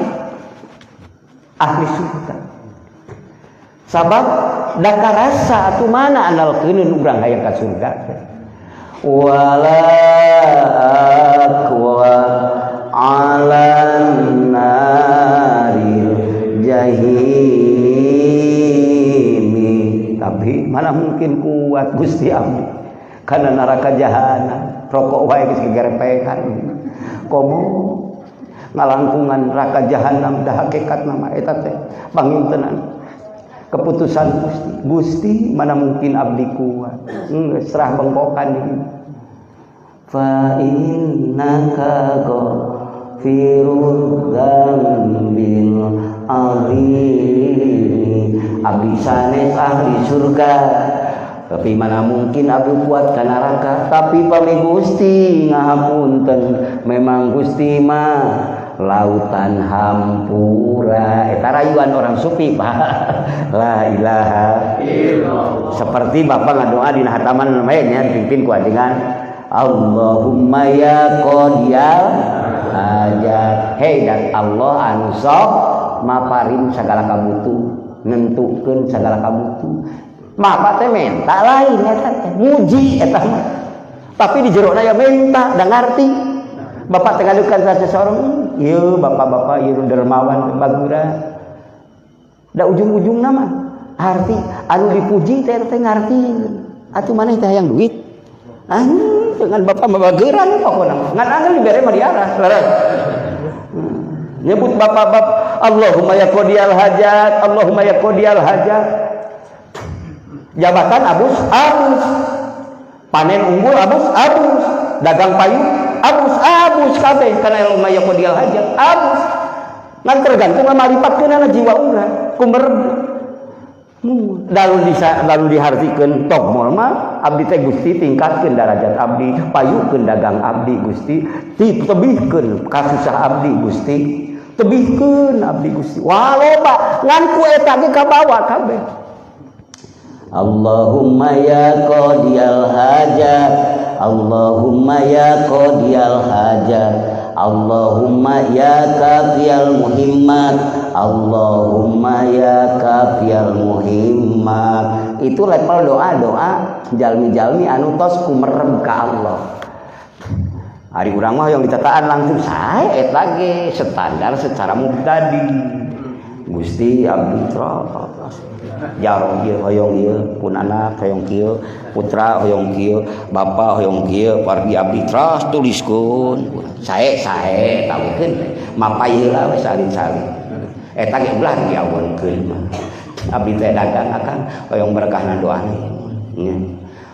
ahli surga. Sabab da karasa atuh mana andalkeun urang hayang ka surga. Wala aqwa alan naril jahimi. Tapi mana mungkin kuat Gusti abdi kana neraka jahanam. Rokok wae geus gegerepekan. Komo ngalangkungan neraka jahanam da hakikat nama eta teh pangintenan. keputusan Gusti mana mungkin abdi kuat serah bengkokan ini fa innaka ghafirul dzambil azim abdi sanes ahli surga tapi mana mungkin abdi kuat ka neraka tapi pami Gusti ngahapunten memang Gusti mah lautan hampura eta rayuan orang sufi Pak la ilaha illallah seperti Bapak ngadoa dina hataman nya dipimpin ku ajengan Allahumma ya qadiyal hajat hei dan Allah anu sok maparin segala kabutuh nentukeun segala kabutuh mah teh menta lain eta muji eta mah tapi di jerona ya menta da ngarti Bapak teh ngadukan ka seseorang ieu bapak-bapak ieu dermawan bagura da ujung-ujungna mah arti anu dipuji teh ngarti atuh maneh teh hayang duit dengan bapak mabageran pokona ngan angel dibere mah diarah leres nyebut bapak-bapak Allahumma ya qadiyal hajat Allahumma ya qadiyal hajat jabatan abus panen unggul abus dagang payung abus kabeh kana Allahumma ya qadiyal hajat abus ngan tergantung malipatkeunana jiwa urang kumereb lalu dihartikeun togmol mah abdi teh Gusti tingkatkeun derajat abdi payukeun dagang abdi Gusti tebihkeun kasusah abdi Gusti tebihkeun abdi Gusti waloba ngan ku eta ge kabawa kabeh Allahumma ya qadiyal hajat Allahumma ya qadiyal hajat Allahumma ya kafiyal muhimmat Allahumma ya kafiyal muhimmat itu level doa-doa jalmi-jalmi anu tos kumerem ka Allah hari urang mah yang ditataan langsung saya eta ge standar secara mubtadi Gusti abdi jarong ieu hoyong ieu pun anak hoyong kieu putra hoyong kieu bapa hoyong kieu pargi abdi teras tuliskeun sae tahukeun mapayeula we salin-salin eta ge ulah diaweunkeun mah abdi teh dagang akan hoyong berkahna doana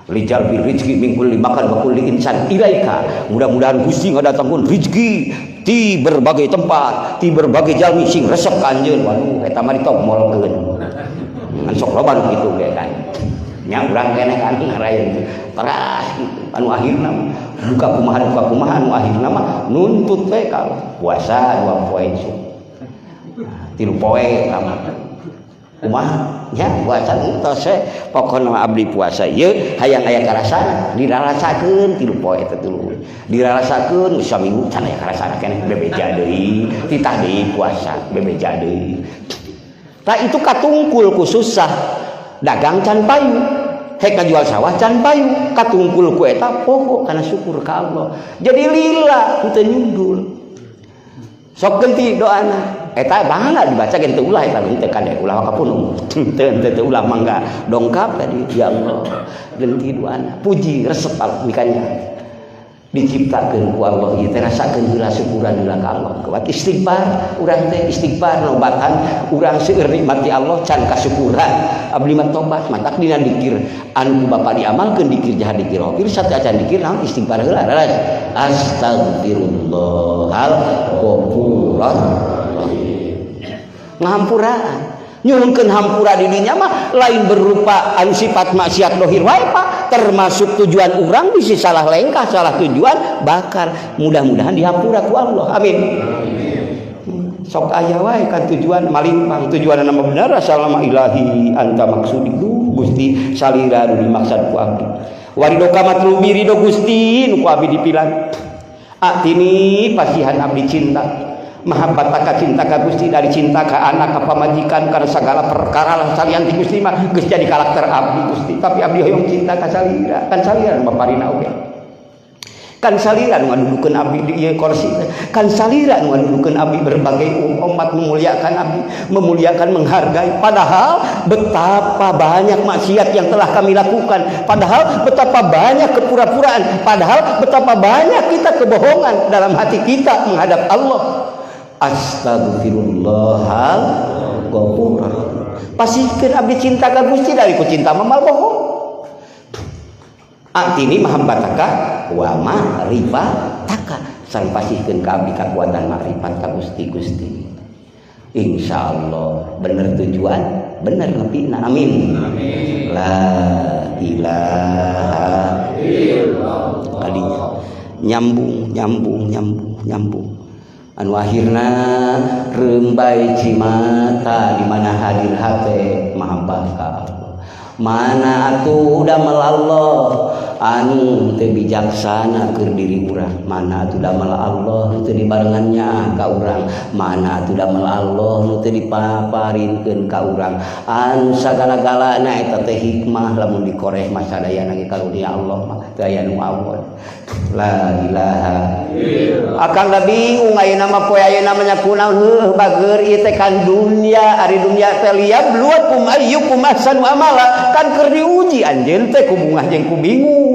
rijal bil rizqi min kulli makan wa kulli insan ilaika mudah-mudahan Gusti ngadatangkeun rezeki di berbagai tempat di berbagai jalmi sing resep ka anjeun waduh eta mah ditogmolkeun ngan sok loba kitu ge kan nya urang keneh kan ngarayeun teras anu akhirna buka kumaha anu akhirna mah nuntut we ka puasa 2 poe 3 poe tamat kumaha nya puasa tos pokona abdi puasa ieu hayang aya karasana dirarasakeun 3 poe teh tuluy dirarasakeun saminggu can aya karasana keneh bebeja deui titah deui puasa bebeja deui tah itu katungkul ku susah dagang can payu hek ngajual sawah can payu katungkul ku eta pokok kana syukur ka Allah jadi lila henteu nyundul sok genti doana eta bangga dibaca gen teu ulah eta henteu kade ulah kapun teu ulah mangga dongkap tadi ya Allah genti doana puji resep mikanya diciptakeun ku Allah ieu teh rasakeun heula syukuran heula ka Allah kuat istighfar urang teh istighfar lobatan urang seueur nikmati Allah can kasyukuran abdi mah tobat matak dina dikir anu Bapa diamalkeun dikir jaha dikir hafir satu acan dikir naon istighfar heula leres astagfirullahal ghafurur ngahampuraan nyuhunkeun hampura di dinya mah lain berupa anu sifat maksiat dohir wae Pak termasuk tujuan urang bisi salah lengkah salah tujuan bakar mudah-mudahan dihampura ku Allah amin sok aya wae kan tujuan malimpang tujuan nama benar salama ilahi anta maksudi Gusti salira nu dimaksud ku abdi warido kamatlu birido Gusti nu ku abdi dipilan atini pasihan abdi cinta mahabbat ka cinta ka Gusti dari cinta ka anak ka pamajikan karena segala perkara lah salian ti Gusti mah geus jadi karakter abdi Gusti tapi abdi hoyong cinta ka salira kan salira baparina oge kan salira nu ngadudukeun abdi di ieu kursi kan salira nu ngadudukeun abdi berbagai umat memuliakan menghargai padahal betapa banyak maksiat yang telah kami lakukan padahal betapa banyak kepura-puraan padahal betapa banyak kita kebohongan dalam hati kita menghadap Allah astagfirullahal ghafur Pasihkeun abdi cinta ka Gusti dari ku cinta mamal bohong. Atini mahabbataka wa ma'rifataka. Sareng pasihkeun ka abdi kakuatan makrifat ka Gusti. Insyaallah bener tujuan, bener nepina. Amin. Amin. La ilaha illallah. Kadinya nyambung. Anu akhirna rembai cimata di mana hadir hate mahabbah ka Allah. Mana atuh damel Allah anu teu bijaksana keur diri urang, mana atuh damel Allah nu teu dibarengannya ka urang, mana atuh damel Allah nu teu dipaparinkeun ka urang. Anu sagala-galana eta teh hikmah lamun dikoreh mah sadayana ge karunia Allah mah teu aya nu awon. La ilaha illallah. Akang da bingung ayeuna mah poe ayeuna namanya kunaon heuh bageur ieu teh kan dunya, ari dunya teh liyabluwakum ayyukum ahsanu amala, kan keur diuji anjeun teh ku bungah jeung ku bingung.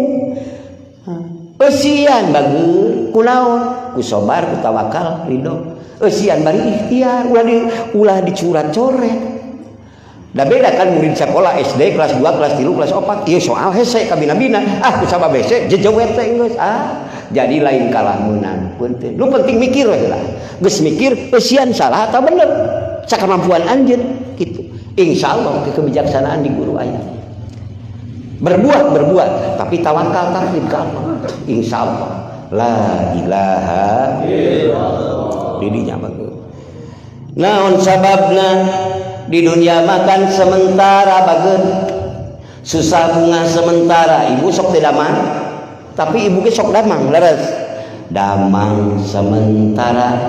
Eusian bageur kunaon? Ku sabar, ku tawakal, ridho. Eusian bari ikhtiar, ulah dicurat coret. Da beda kan murid sekolah SD kelas 2, kelas 3, kelas 4 ieu soal hese ka bina-bina. Ah ku sababese jejewet teh geus. Jadi lain kalah meunang punten. Lu penting mikir we lah. Geus mikir eusian salah atau bener. Sakamampuan anjeun kitu. Insyaallah kebijaksanaan di guru aya. Berbuat tapi tawakal taklid ka Allah. Insyaallah. La ilaha illallah. Didinya bagus. Naon sababna? Di dunia makan sementara bageun, susah bunga sementara. Ibu sok teu damang, tapi ibu ge sok damang leres. Damang sementara,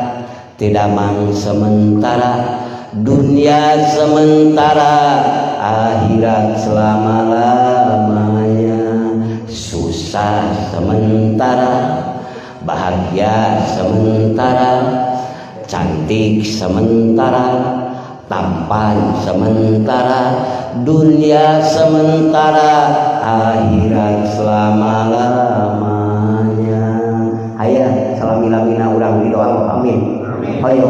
teu damang sementara. Dunia sementara, akhirat selama-lamanya. Susah sementara, bahagia sementara, cantik sementara, tampan sementara, dunia sementara, akhirat selama-lamanya. Hayah salamilamina urang ridho Allah. Amin. Hoyo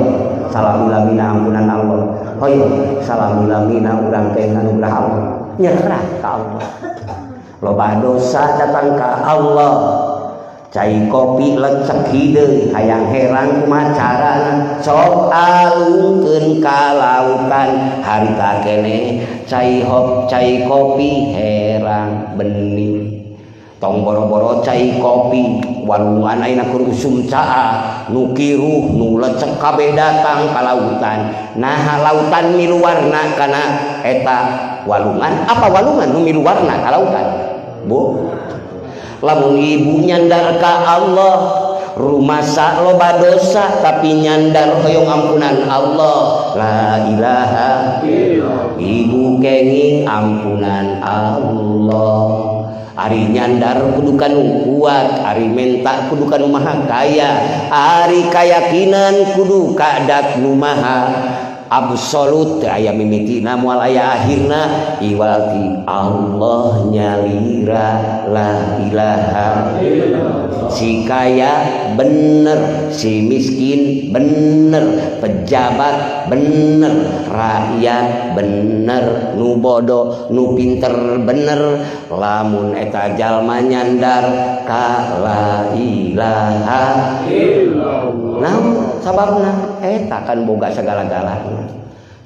salamilamina ampunan Allah. Hoyo salamilamina urang teh anugerah Allah. Nyerah ka Allah. Loba dosa datang ka Allah. Cai kopi lecek hideung hayang heran kumaha carana sok alungkeun ka lautan harita keneh cai kopi herang bening tong boro-boro cai kopi walungan ayeuna keur usum caah nu kiruh nu lecek kabeh datang ka lautan. Nah lautan milu warna kana eta walungan. Apa walungan nu milu warna ka lautan? Bu, lamun ibu nyandar ka Allah, rumasa loba dosa tapi nyandar hoyong ampunan Allah. La ilaha illallah. Ibu kenging ampunan Allah. Ari nyandar kudu kanu kuat, ari menta kudu kanu maha kaya, ari kayakinan kudu kadat nu maha absolut aya mimitina moal aya akhirna iwalti Allah nyalira. La ilaha illallah. Si kaya bener, si miskin bener, pejabat bener, rakyat bener, nu bodoh nu pinter bener, lamun eta jalma nyandar ka la ilaha illallah. Nah sababna eta kan boga segala-galana.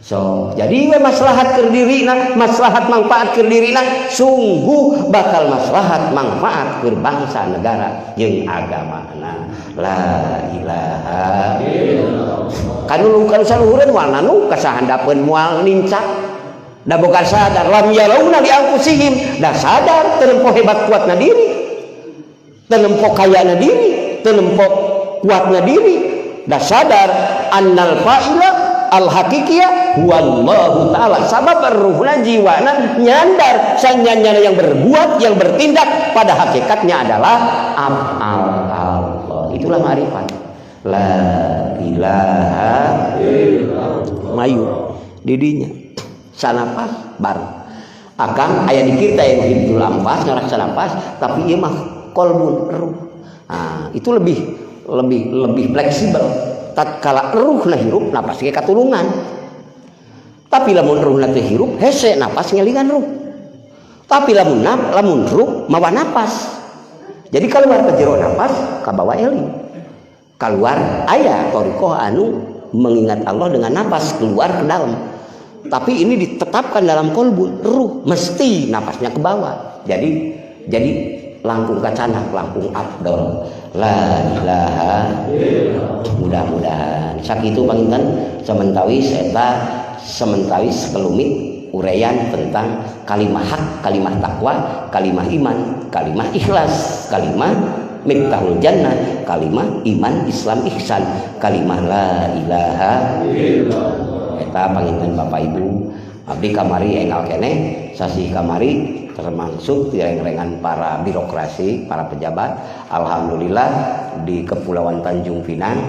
So, jadi we maslahat keur dirina, maslahat manfaat keur dirina, sungguh bakal maslahat manfaat keur bangsa negara jeung agamana. La ilaha illallah. Kanu saluhureun warna nu kasahandapeun moal lincah. Da boga sadar lam yarauna li anfusihim, da sadar teu nempo hebat kuatna diri. Teu nempo kayana diri, teu nempo kuatna diri. Da sadar annal fa'ila al-haqiqiyah wallahu ta'ala. Sabab ruhna jiwana nyandar sanyana yang berbuat, yang bertindak pada hakikatnya adalah af'al Allah. Itulah ma'rifat. La ilaha illallah. Mayu didinya sanapas bar akang aya dikir teh hidul ampas ngarak sanapas tapi ieu mah qalbun ruh. Nah, itu lebih fleksibel. Tatkala ruh na hirup napas ge katulungan. Tapi lamun ruh teh hirup hese napas ngelingan ruh. Tapi lamun ruh mawa napas. Jadi keluar ke jero napas kabawa eling. Keluar aya torikoh anu mengingat Allah dengan napas keluar ke dalam. Tapi ini ditetapkan dalam kolbu, ruh mesti napasnya ke bawah. Jadi langkung kacana, langkung abdol. La ilaha mudah-mudahan sakitu panginten sementawis eta sementawis sekelumit uraian tentang kalimah hak, kalimah takwa, kalimah iman, kalimah ikhlas, kalimah miftahul jannah, kalimah iman Islam ihsan, kalimah la ilaha illallah. Eta panginten Bapak Ibu abdi kamari engal kene sasi kamari termasuk reng-rengan para birokrasi, para pejabat. Alhamdulillah di Kepulauan Tanjung Pinang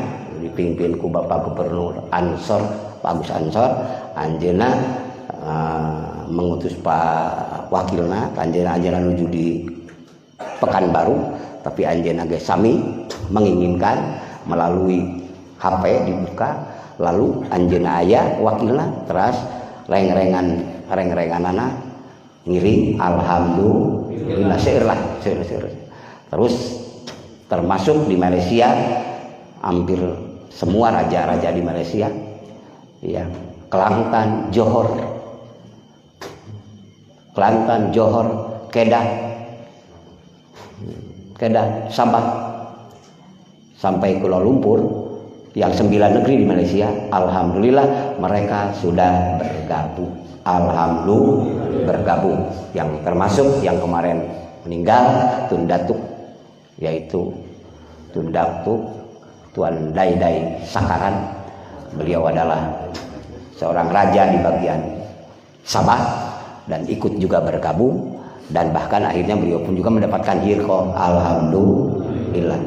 dipimpin ku Bapak Gubernur Ansor, Pak Agus Ansor, anjeunna mengutus Pak Wakilna, anjeunna nuju di Pekanbaru, tapi anjeunna ge sami menginginkan melalui HP dibuka, lalu anjeunna aya wakilna teras reng-renganana ngiring alhamdulillah seueur. Terus termasuk di Malaysia hampir semua raja-raja di Malaysia ya, Kelantan, Johor, Kedah, Sabah sampai Kuala Lumpur yang 9 negeri di Malaysia, alhamdulillah mereka sudah bergabung. Alhamdulillah bergabung, yang termasuk yang kemarin meninggal Tun Datuk, yaitu Tun Datuk Tuan Daidai Sakaran. Beliau adalah seorang raja di bagian Sabah dan ikut juga bergabung, dan bahkan akhirnya beliau pun juga mendapatkan hirqah. Alhamdulillah.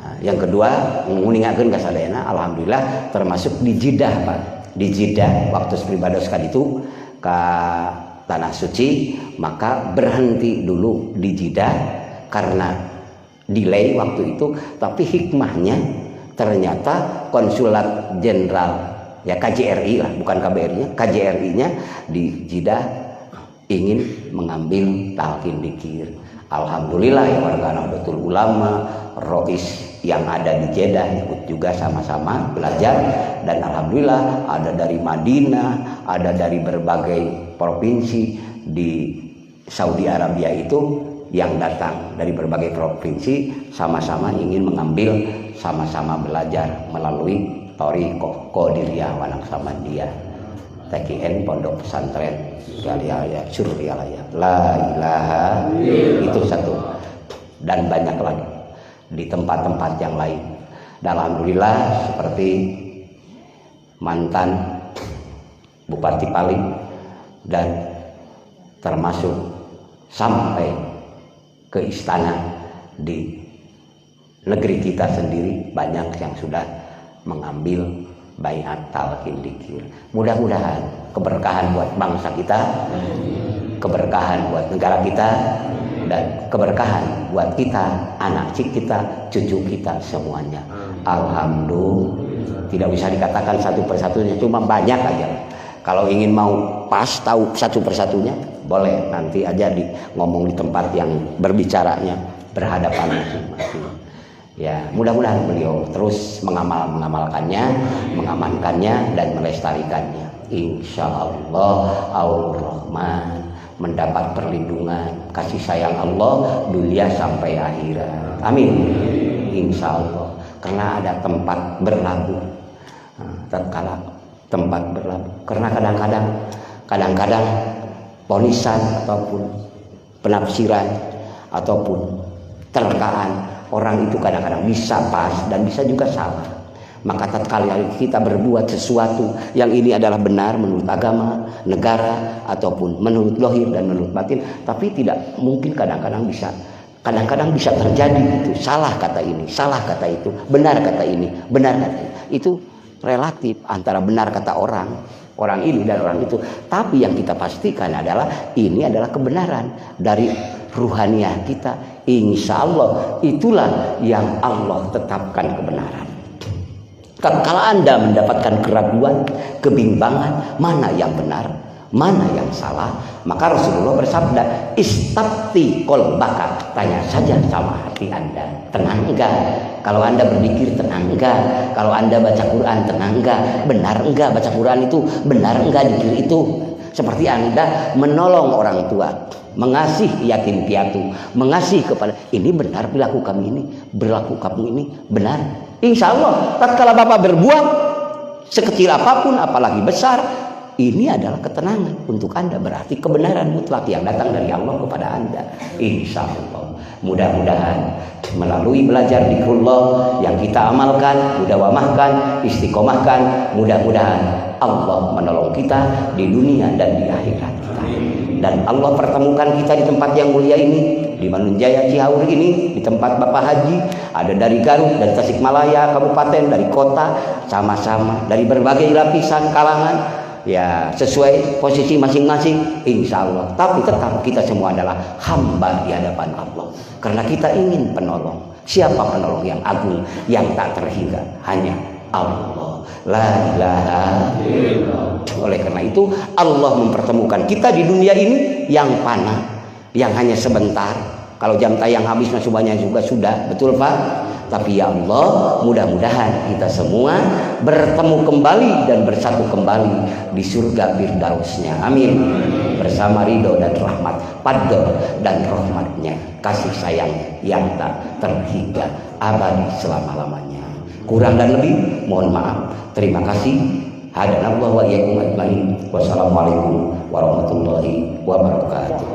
Nah, yang kedua nguningakeun ka sadayana alhamdulillah termasuk di Jeddah Pak. Di Jeddah waktu pribados kaditu ke tanah suci, maka berhenti dulu di Jeddah karena delay waktu itu. Tapi hikmahnya ternyata konsulat jenderal ya KJRI lah, bukan KBRI-nya, KJRI-nya di Jeddah ingin mengambil talqin dzikir. Alhamdulillah ya warga Nahdlatul Ulama, Rois yang ada di Jeddah ikut juga sama-sama belajar, dan alhamdulillah ada dari Madinah, ada dari berbagai provinsi di Saudi Arabia itu yang datang dari berbagai provinsi sama-sama ingin mengambil, sama-sama belajar melalui Thariqah Qadiriyah Wanaksabandia TKN Pondok Pesantren Galilaya Suryalaya. La ilaha itu satu, dan banyak lagi di tempat-tempat yang lain. Dan alhamdulillah seperti mantan Bupati Paling dan termasuk sampai ke istana di negeri kita sendiri banyak yang sudah mengambil baiat talqin dzikir. Mudah-mudahan keberkahan buat bangsa kita, keberkahan buat negara kita, dan keberkahan buat kita, anak cik kita, cucu kita semuanya. Alhamdulillah. Tidak bisa dikatakan satu persatunya, cuma banyak aja. Kalau ingin mau pas tahu satu persatunya, boleh nanti aja ngomong di tempat yang berbicaranya berhadapan masing-masing. Ya, mudah-mudahan beliau terus mengamalkannya, mengamankannya, dan melestarikannya. Insya Allah Ar-Rahman mendapat perlindungan kasih sayang Allah dunia sampai akhirat. Amin. Insya Allah. Karena ada tempat berlabuh. Tatkala tempat berlabuh. Karena kadang-kadang ponisan ataupun penafsiran ataupun terkaan orang itu kadang-kadang bisa pas dan bisa juga salah. Maka tatkala kita berbuat sesuatu yang ini adalah benar menurut agama, negara, ataupun menurut zahir dan menurut batin, tapi tidak mungkin kadang-kadang bisa terjadi itu. Salah kata ini, salah kata itu, benar kata ini, benar kata itu. Itu relatif antara benar kata orang ini dan orang itu. Tapi yang kita pastikan adalah ini adalah kebenaran dari ruhaniyah kita. Insya Allah itulah yang Allah tetapkan kebenaran. Tatkala Anda mendapatkan keraguan, kebimbangan, mana yang benar, mana yang salah, maka Rasulullah bersabda, istafti qalbaka, tanya saja sama hati Anda, tenang enggak? Kalau Anda berzikir tenang enggak? Kalau Anda baca Quran tenang enggak? Benar enggak baca Quran itu? Benar enggak zikir itu? Seperti Anda menolong orang tua, mengasihi yatim piatu, mengasihi kepada, ini benar berlaku kami ini, berlaku kamu ini benar. Insya Allah, tatkala Bapak berbuat sekecil apapun, apalagi besar, ini adalah ketenangan untuk Anda, berarti kebenaran mutlak yang datang dari Allah kepada Anda. Insya Allah, mudah-mudahan melalui belajar zikrullah yang kita amalkan, mudawamahkan, istiqomahkan, mudah-mudahan Allah menolong kita di dunia dan di akhirat kita. Dan Allah pertemukan kita di tempat yang mulia ini, di Manunjaya Cihaur ini, di tempat Bapak Haji, ada dari Garut, dari Tasikmalaya, kabupaten, dari kota, sama-sama dari berbagai lapisan kalangan, ya sesuai posisi masing-masing, insya Allah. Tapi tetap kita semua adalah hamba di hadapan Allah, karena kita ingin penolong. Siapa penolong yang agung, yang tak terhingga? Hanya Allah, la ilaha illallah. Oleh karena itu Allah mempertemukan kita di dunia ini yang fana, yang hanya sebentar. Kalau jam tayang habis semuanya juga sudah, betul Pak? Tapi ya Allah, mudah-mudahan kita semua bertemu kembali dan bersatu kembali di surga Firdausnya. Amin. Bersama ridho dan rahmat, fadl dan rahmatnya, kasih sayang yang tak terhingga, abadi selama-lamanya. Kurang dan lebih mohon maaf. Terima kasih. Hadanallahu wa iyyakum ajmain. Wassalamualaikum warahmatullahi wabarakatuh.